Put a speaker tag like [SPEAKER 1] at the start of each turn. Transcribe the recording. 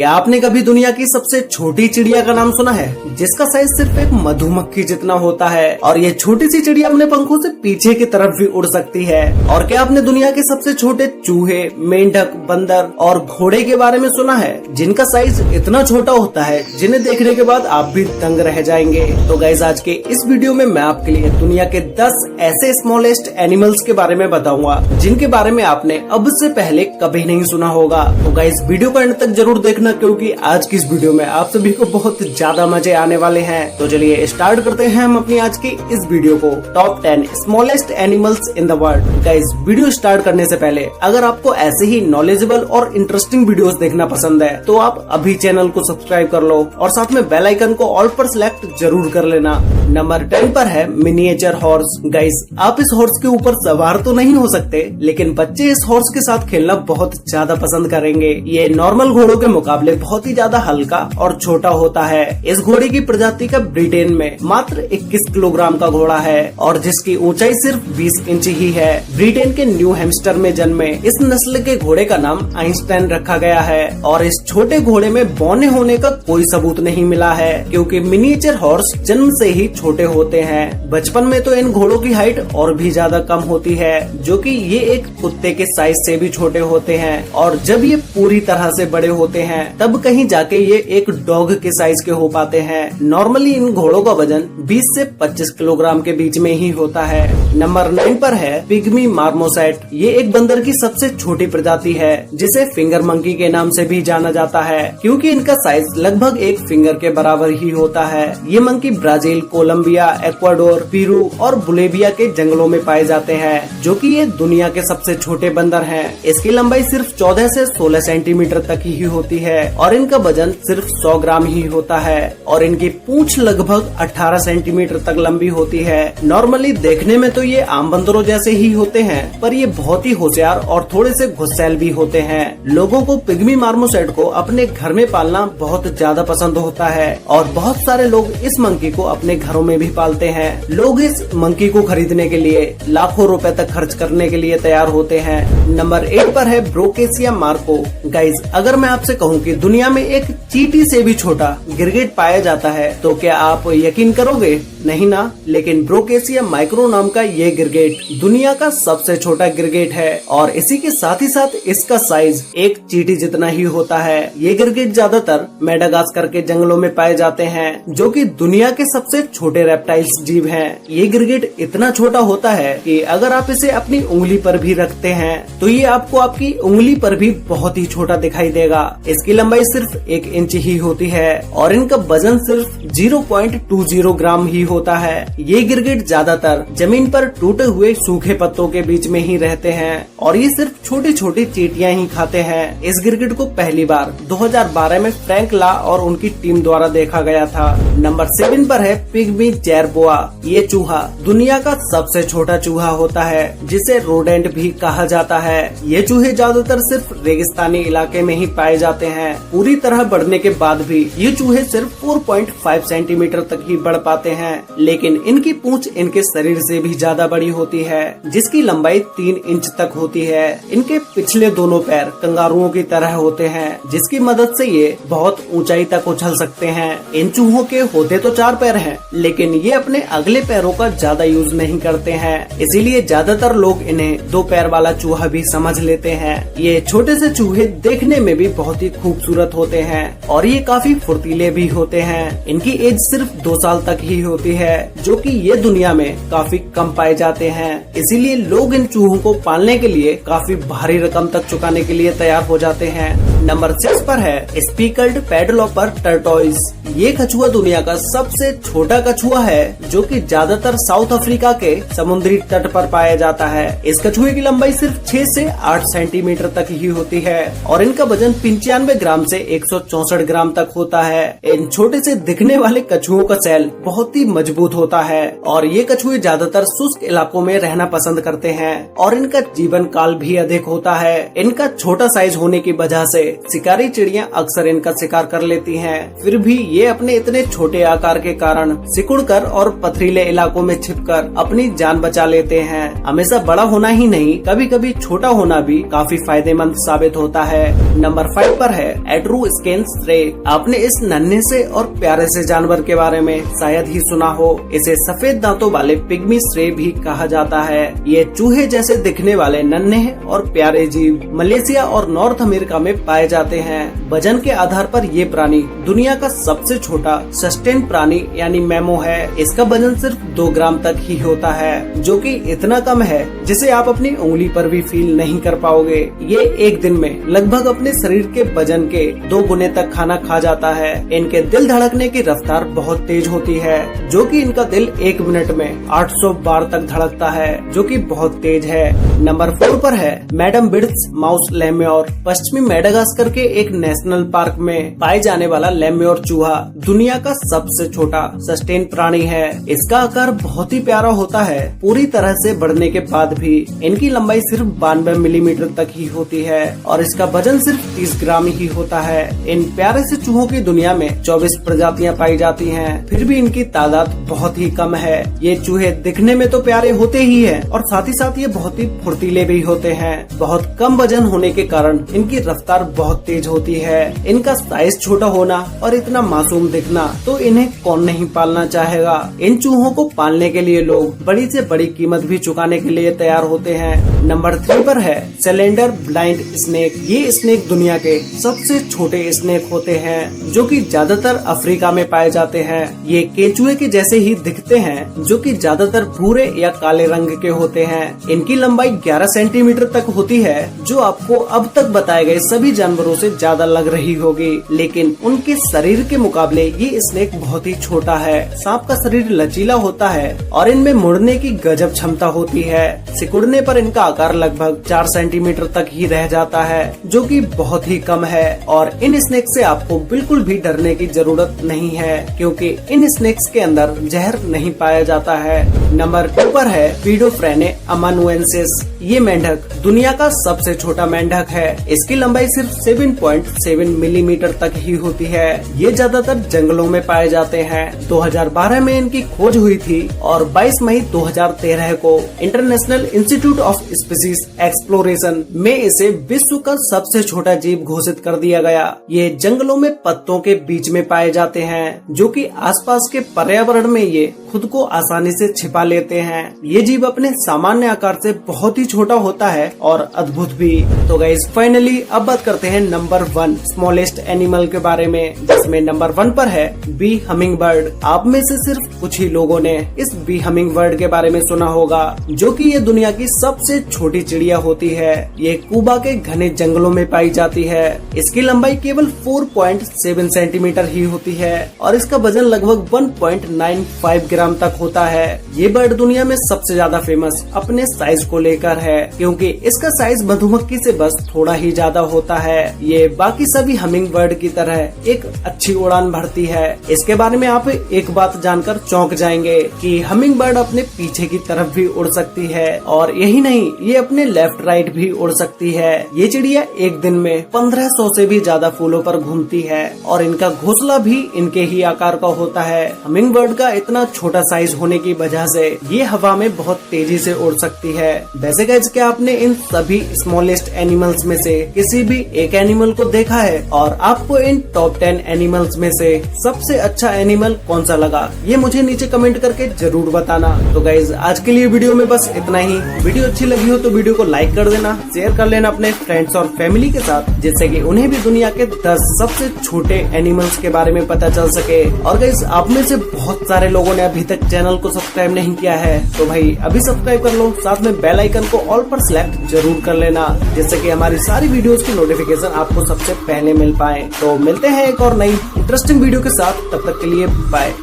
[SPEAKER 1] क्या आपने कभी दुनिया की सबसे छोटी चिड़िया का नाम सुना है, जिसका साइज सिर्फ एक मधुमक्खी जितना होता है और ये छोटी सी चिड़िया अपने पंखों से पीछे की तरफ भी उड़ सकती है। और क्या आपने दुनिया के सबसे छोटे चूहे, मेंढक, बंदर और घोड़े के बारे में सुना है, जिनका साइज इतना छोटा होता है जिन्हें देखने के बाद आप भी दंग रह जाएंगे। तो गाइस, आज के इस वीडियो में मैं आपके लिए दुनिया के 10 ऐसे स्मॉलेस्ट एनिमल्स के बारे में बताऊंगा जिनके बारे में आपने अब से पहले कभी नहीं सुना होगा। तो गाइस, वीडियो को अंत तक जरूर देखना, क्योंकि आज की इस वीडियो में आप सभी को बहुत ज्यादा मजे आने वाले हैं। तो चलिए स्टार्ट करते हैं हम अपनी आज की इस वीडियो को, top 10 smallest animals in the world. Guys, video start करने से पहले अगर आपको ऐसे ही नॉलेजेबल और इंटरेस्टिंग वीडियोस देखना पसंद है तो आप अभी चैनल को सब्सक्राइब कर लो और साथ में बेल आइकन को ऑल पर सिलेक्ट जरूर कर लेना। नंबर 10 पर है मिनिएचर हॉर्स। गाइस, आप इस हॉर्स के ऊपर सवार तो नहीं हो सकते, लेकिन बच्चे इस हॉर्स के साथ खेलना बहुत ज्यादा पसंद करेंगे। ये नॉर्मल घोड़ों के मुकाबले बहुत ही ज्यादा हल्का और छोटा होता है। इस घोड़े की प्रजाति का ब्रिटेन में मात्र 21 किलोग्राम का घोड़ा है और जिसकी ऊंचाई सिर्फ 20 इंच ही है। ब्रिटेन के न्यू हैम्स्टर में जन्मे इस नस्ल के घोड़े का नाम आइंस्टाइन रखा गया है और इस छोटे घोड़े में बौने होने का कोई सबूत नहीं मिला है, क्योंकि मिनिएचर हॉर्स जन्म से ही छोटे होते हैं। बचपन में तो इन घोड़ों की हाइट और भी ज्यादा कम होती है, जो कि ये एक कुत्ते के साइज से भी छोटे होते हैं और जब ये पूरी तरह से बड़े होते हैं तब कहीं जाके ये एक डॉग के साइज के हो पाते हैं। नॉर्मली इन घोड़ों का वजन 20 से 25 किलोग्राम के बीच में ही होता है। नंबर 9 पर है पिग्मी मार्मोसेट। ये एक बंदर की सबसे छोटी प्रजाति है, जिसे फिंगर मंकी के नाम से भी जाना जाता है, क्योंकि इनका साइज लगभग एक फिंगर के बराबर ही होता है। ये monkey Brazil, Colombia, Ecuador, Peru और बोलिविया के जंगलों में पाए जाते हैं, जो कि ये दुनिया के सबसे छोटे बंदर हैं। इसकी लंबाई सिर्फ 14 से 16 सेंटीमीटर तक ही होती है और इनका वजन सिर्फ 100 ग्राम ही होता है और इनकी पूंछ लगभग 18 सेंटीमीटर तक लंबी होती है। नॉर्मली देखने में तो ये आम बंदरों जैसे ही होते हैं, पर ये बहुत ही होशियार और थोड़े से गुस्सैल भी होते हैं। लोगों को पिग्मी मार्मोसेट को अपने घर में पालना बहुत ज्यादा पसंद होता है और बहुत सारे लोग इस मंकी को अपने घरों में भी पालते हैं। लोग इस मंकी को खरीदने के लिए लाखों रुपए तक खर्च करने के लिए तैयार होते हैं। नंबर 8 पर है ब्रोकेसिया मार्को। गाइज, अगर मैं आपसे कहूँ कि दुनिया में एक चींटी से भी छोटा गिरगिट पाया जाता है तो क्या आप यकीन करोगे? नहीं ना। लेकिन ब्रोकेसिया माइक्रो नाम का ये गिरगिट दुनिया का सबसे छोटा गिरगिट है और इसी के साथ ही साथ इसका साइज एक चींटी जितना ही होता है। ये गिरगिट ज्यादातर मेडागास्कर के जंगलों में पाए जाते हैं, जो कि दुनिया के सबसे छोटे रेप्टाइल्स जीव हैं। ये गिरगिट इतना छोटा होता है कि अगर आप इसे अपनी उंगली पर भी रखते हैं तो ये आपको आपकी उंगली पर भी बहुत ही छोटा दिखाई देगा। इसकी लंबाई सिर्फ 1 इंच ही होती है और इनका वजन सिर्फ 0.20 ग्राम ही होता है। ये गिरगिट ज्यादातर जमीन पर टूटे हुए सूखे पत्तों के बीच में ही रहते हैं और ये सिर्फ छोटी छोटी चींटियां ही खाते हैं। इस गिरगिट को पहली बार 2012 में फ्रैंक ला और उनकी टीम द्वारा देखा गया था। नंबर 7 पर है पिग्मी जेरबोआ। ये चूहा दुनिया का सबसे छोटा चूहा होता है, जिसे रोडेंट भी कहा जाता है। ये चूहे ज्यादातर सिर्फ रेगिस्तानी इलाके में ही पाए जाते हैं। पूरी तरह बढ़ने के बाद भी ये चूहे सिर्फ 4.5 सेंटीमीटर तक ही बढ़ पाते हैं, लेकिन इनकी पूंछ इनके शरीर से भी ज्यादा बड़ी होती है, जिसकी लंबाई 3 इंच तक होती है। इनके पिछले दोनों पैर कंगारुओं की तरह होते हैं, जिसकी मदद से ये बहुत ऊंचाई तक उछल सकते हैं। इन चूहों के होते तो 4 पैर हैं, लेकिन ये अपने अगले पैरों का ज्यादा यूज नहीं करते हैं, इसीलिए ज्यादातर लोग इन्हें 2 पैर वाला चूहा भी समझ लेते हैं। ये छोटे से चूहे देखने में भी बहुत ही खूबसूरत होते हैं और ये काफी फुर्तीले भी होते हैं। इनकी एज सिर्फ 2 साल तक ही होती है, जो कि ये दुनिया में काफी कम पाए जाते हैं। इसीलिए लोग इन चूहों को पालने के लिए काफी भारी रकम तक चुकाने के लिए तैयार हो जाते हैं। नंबर 6 पर है स्पीकल्ड पैडलोपर टर्टोइज। ये कछुआ दुनिया का सबसे छोटा कछुआ है, जो कि ज्यादातर साउथ अफ्रीका के समुद्री तट पर पाया जाता है। इस कछुए की लंबाई सिर्फ 6 से 8 सेंटीमीटर तक ही होती है और इनका वजन 95 ग्राम से 164 ग्राम तक होता है। इन छोटे से दिखने वाले कछुओं का सेल बहुत ही मजबूत होता है और ये कछुए ज्यादातर शुष्क इलाकों में रहना पसंद करते हैं और इनका जीवन काल भी अधिक होता है। इनका छोटा साइज होने की वजह से शिकारी चिड़िया अक्सर इनका शिकार कर लेती हैं। फिर भी ये अपने इतने छोटे आकार के कारण सिकुड़कर और पथरीले इलाकों में छिपकर अपनी जान बचा लेते हैं। हमेशा बड़ा होना ही नहीं, कभी कभी छोटा होना भी काफी फायदेमंद साबित होता है। नंबर 5 पर है एट्रूस्केन स्रे। आपने इस नन्हे से और प्यारे से जानवर के बारे में शायद ही सुना हो। इसे सफेद दांतों वाले पिग्मी स्रे भी कहा जाता है। ये चूहे जैसे दिखने वाले नन्हे और प्यारे जीव मलेशिया और नॉर्थ अमेरिका में पाए जाते हैं। वजन के आधार पर ये प्राणी दुनिया का सबसे छोटा सस्टेन प्राणी यानी मैमो है। इसका वजन सिर्फ 2 ग्राम तक ही होता है, जो कि इतना कम है जिसे आप अपनी उंगली पर भी फील नहीं कर पाओगे। ये एक दिन में लगभग अपने शरीर के वजन के 2 गुने तक खाना खा जाता है। इनके दिल धड़कने की रफ्तार बहुत तेज होती है, जो कि इनका दिल 1 मिनट में 800 बार तक धड़कता है, जो कि बहुत तेज है। नंबर 4 पर है मैडम बिर्ड्स माउस लेम्योर। पश्चिमी मेडागास्कर के एक नेशनल पार्क में पाए जाने वाला लेम्योर चूहा दुनिया का सबसे छोटा सस्टेन प्राणी है। इसका आकार बहुत ही प्यारा होता है। पूरी तरह से बढ़ने के बाद भी इनकी लंबाई सिर्फ 92 मिलीमीटर तक ही होती है और इसका वजन सिर्फ 30 ग्राम ही होता है। इन प्यारे से चूहों की दुनिया में 24 प्रजातियां पाई जाती हैं, फिर भी इनकी तादाद बहुत ही कम है। ये चूहे दिखने में तो प्यारे होते ही हैं और साथ ही साथ ये बहुत ही फुर्तीले भी होते हैं। बहुत कम वजन होने के कारण इनकी रफ्तार बहुत तेज होती है। इनका साइज छोटा होना और इतना मासूम दिखना, तो इन्हें कौन नहीं पालना चाहेगा। इन चूहों को पालने के लिए लोग बड़ी से बड़ी कीमत भी चुकाने के लिए तैयार होते हैं। नंबर 3 पर है सिलेंडर ब्लाइंड स्नेक। ये स्नेक दुनिया के सबसे छोटे स्नेक होते हैं, जो कि ज्यादातर अफ्रीका में पाए जाते हैं। ये केचुए के जैसे ही दिखते हैं, जो कि ज्यादातर भूरे या काले रंग के होते हैं। इनकी लंबाई 11 सेंटीमीटर तक होती है, जो आपको अब तक बताए गए सभी जानवरों से ज्यादा लग रही होगी, लेकिन उनके शरीर के मुकाबले ये स्नेक बहुत ही छोटा है। सांप का शरीर लचीला होता है और इनमें मुड़ने की गजब क्षमता होती है। सिकुड़ने पर इनका आकार लगभग 4 सेंटीमीटर तक ही रह जाता है, जो कि बहुत ही कम है। और इन स्नेक से आपको बिल्कुल भी डरने की जरूरत नहीं है, क्योंकि इन स्नेक्स के अंदर जहर नहीं पाया जाता है। नंबर 2 पर है पीडोफ्रेने अमानुएंसिस। ये मेंढक दुनिया का सबसे छोटा मेंढक है। इसकी लंबाई सिर्फ 7.7 मिलीमीटर तक ही होती है। ये ज्यादातर जंगलों में पाए जाते हैं। 2012 में इनकी खोज हुई थी और 22 मई 2013 को international institute of species exploration में इसे विश्व का सबसे छोटा जीव घोषित कर दिया गया। ये जंगलों में पत्तों के बीच में पाए जाते हैं, जो कि आसपास के पर्यावरण में ये खुद को आसानी से छिपा लेते हैं। ये जीव अपने सामान्य आकार से बहुत ही छोटा होता है और अद्भुत भी। तो गाइस फाइनली अब बात करते हैं नंबर 1 स्मॉलेस्ट एनिमल के बारे में, जिसमें नंबर 1 पर है बी हमिंग बर्ड। आप में से सिर्फ कुछ ही लोगों ने इस बी हमिंग बर्ड के बारे में सुना होगा, जो कि ये दुनिया की सबसे छोटी चिड़िया होती है। ये क्यूबा के घने जंगलों में पाई जाती है। इसकी लंबाई केवल 4.7 सेंटीमीटर ही होती है और इसका वजन लगभग 1.95 ग्राम तक होता है। ये बर्ड दुनिया में सबसे ज्यादा फेमस अपने साइज को लेकर है, क्योंकि इसका साइज मधुमक्खी से बस थोड़ा ही ज्यादा होता है। ये बाकी सभी हमिंग बर्ड की तरह एक अच्छी उड़ान भरती है। इसके बारे में आप एक बात जानकर चौंक जाएंगे कि हमिंग बर्ड अपने पीछे की तरफ भी उड़ सकती है और यही नहीं, ये अपने लेफ्ट राइट भी उड़ सकती है। ये चिड़िया एक दिन में 1500 से भी ज्यादा फूलों पर घूमती है और इनका घोंसला भी इनके ही आकार का होता है। हमिंग बर्ड का इतना छोटा साइज होने की वजह से ये हवा में बहुत तेजी से उड़ सकती है। वैसे गाइस, क्या आपने इन सभी स्मॉलेस्ट एनिमल्स में से किसी भी एक एनिमल को देखा है और आपको इन टॉप 10 एनिमल्स में से सबसे अच्छा एनिमल कौन सा लगा? ये मुझे नीचे कमेंट करके जरूर बताना। तो गाइस, आज के लिए वीडियो में बस इतना ही। वीडियो अच्छी लगी हो तो वीडियो को लाइक कर देना, शेयर कर लेना अपने फ्रेंड्स और फैमिली के साथ, जिससे कि उन्हें भी दुनिया के 10 सबसे छोटे एनिमल्स के बारे में पता चल सके। और गाइस, आप में से बहुत सारे लोगों ने अभी तक चैनल को सब्सक्राइब नहीं किया है, तो भाई अभी सब्सक्राइब कर लो, साथ में बेल आइकन को ऑल पर सिलेक्ट जरूर कर लेना, जिससे कि हमारी सारी वीडियोस की नोटिफिकेशन आपको सबसे पहले मिल पाए। तो मिलते हैं एक और नई इंटरेस्टिंग वीडियो के साथ, तब तक के लिए बाय।